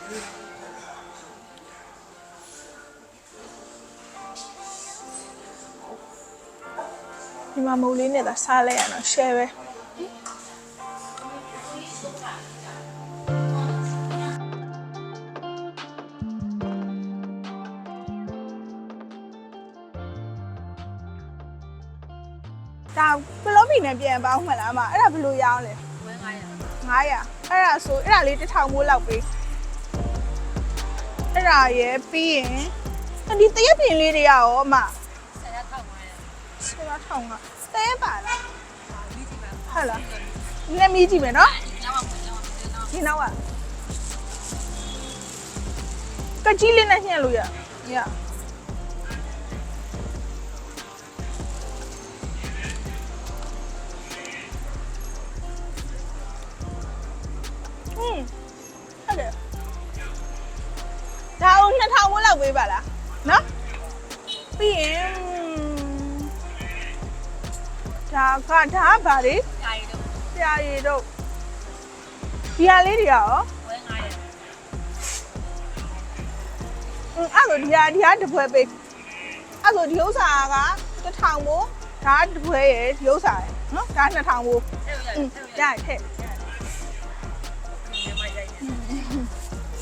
ဒီမှာမုတ်လေးနဲ့သာစားလိုက်ရတော့ share ပဲဒါဘလော့ဘီနဲ့ပြန်ပေါင်းမလားမအဲ့ဒါဘယ်လိုရောင်းလဲဝဲ900အဲ့ဒါဆိုအဲ့ဒါလေး1000မိုးလောက်ပေးအဲ့ဒါရယ်ပြီးရင်ဒီတရက်ပြင်လေးတွေရောအမ1000ထောင်ကတဲပါလားဟုတ်လားလက်မီးကြည့်မယ်နော်ဒီနောက်ကကြီးလေးနဲ့ညှက်လို့ရဟုတ်တယ်ဒါအောင်2000ဝန်းလောက်ပေးပါလားနော်ပြီးရင်ဒါကဘာလဲဆရာရည်တို့ဒီဟာလေးတွေရောဝဲ900အဲ့ဆိုဒီဟာတပွဲပေးအဲ့ဆိုဒီဥစ္စာက1000မို့ဒါတပွဲရယ်ဒီဥစ္စာရယ်နော်ဒါ2000မို့ရတယ်ထည့်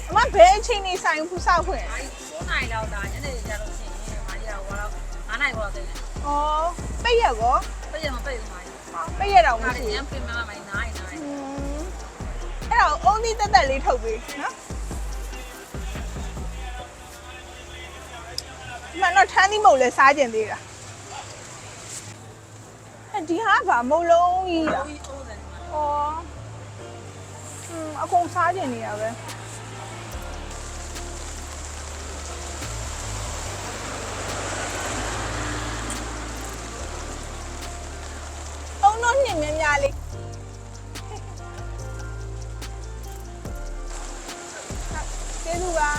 အမဘယ်အချိန်နေဆိုင်ဖူးဆောက်ခွင့်9နိုင်လောက်ဒါညနေကြလို့ရှိရင်မာကြီးကဟိုတော့9နိုင်တော့သိတယ်ဩပိတ်ရက်ကောပိတ်ရမပိတ်ဘူးမာကြီးပိတ်ရက်တော့မရှိဘူးညပြင်မမိုင်းနိုင်အဲ့တော့အုံးသီးတက်လေးထုတ်ပေးနော်မနော်ထမ်းသီးမုတ်လဲစားကျင်သေးတာဒီဟာကမုတ်လုံးကြီးလားဩအကုန်စားကျင်နေရပဲတော့နှစ်များလေးကျေးဇူးပါ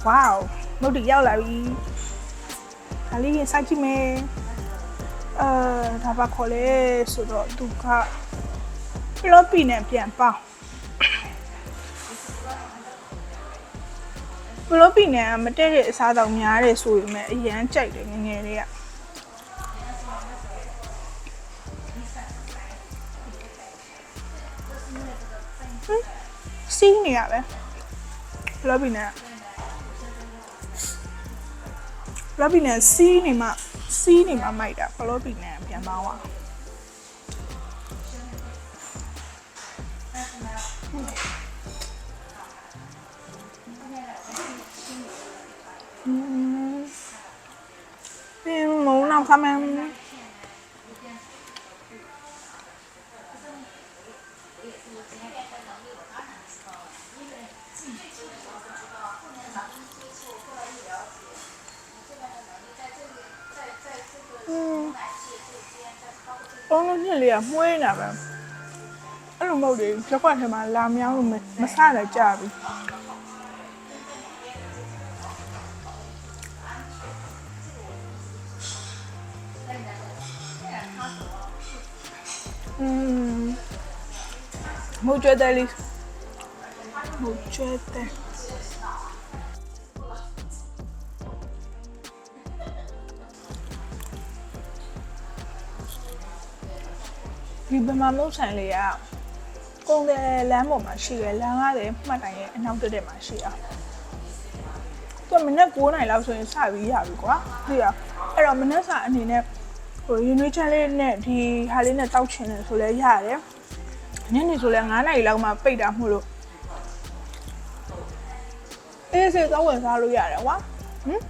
ဝေါမုတ်တီရောက်လာပြီဒါလေးရင်စိုက်ကြည့်မယ်ဒါပါခေါ်လဲဆိုတော့သူကဖလော့ပီနဲ့ပြန်ပေါင်းဘလော့ပီနဲ့မတည့်တဲ့အစားအသောက်များတယ်ဆိုရင်လည်းအရန်ကြိုက်တယ်ငငယ်လေးကစီးနေရပဲဘလော့ပီနဲ့စီးနေမှမိုက်တာဘလော့ပီနဲ့ပြန်ပေါင်းသွားမုံနောက်ခမ်းပေါင်းလို့ညလေးကမှုေးနေတာပဲအဲ့လိုမဟုတ်လေရက်ကွက်ထဲမှာလာမြောင်းလို့မဆရကြဘူးမုတ်ကျွဲတယ်လေးမုတ်ကျွဲတယ်ဒီဗမာမုတ်ဆိုင်လေးကကုန်တယ်လမ်းပေါ်မှာရှိတယ်လမ်းကားတယ်မှတ်တိုင်ရဲ့အနောက်တက်မှာရှိအောင်သူကမနေ့9နိုင်လောက်ဆိုရင်စပြီးရပြီကွာသိရအဲ့တော့မနေ့စာအနေနဲ့ဟိုရင်းနှီးချမ်းလေးနဲ့ဒီဟာလေးနဲ့တောက်ချင်တယ်ဆိုလဲရတယ်ညနေဆိုလဲ9နိုင်လောက်မှပိတ်တာမှုလို့အေးစေးတော့ဝင်စားလို့ရတယ်ကွာဟမ်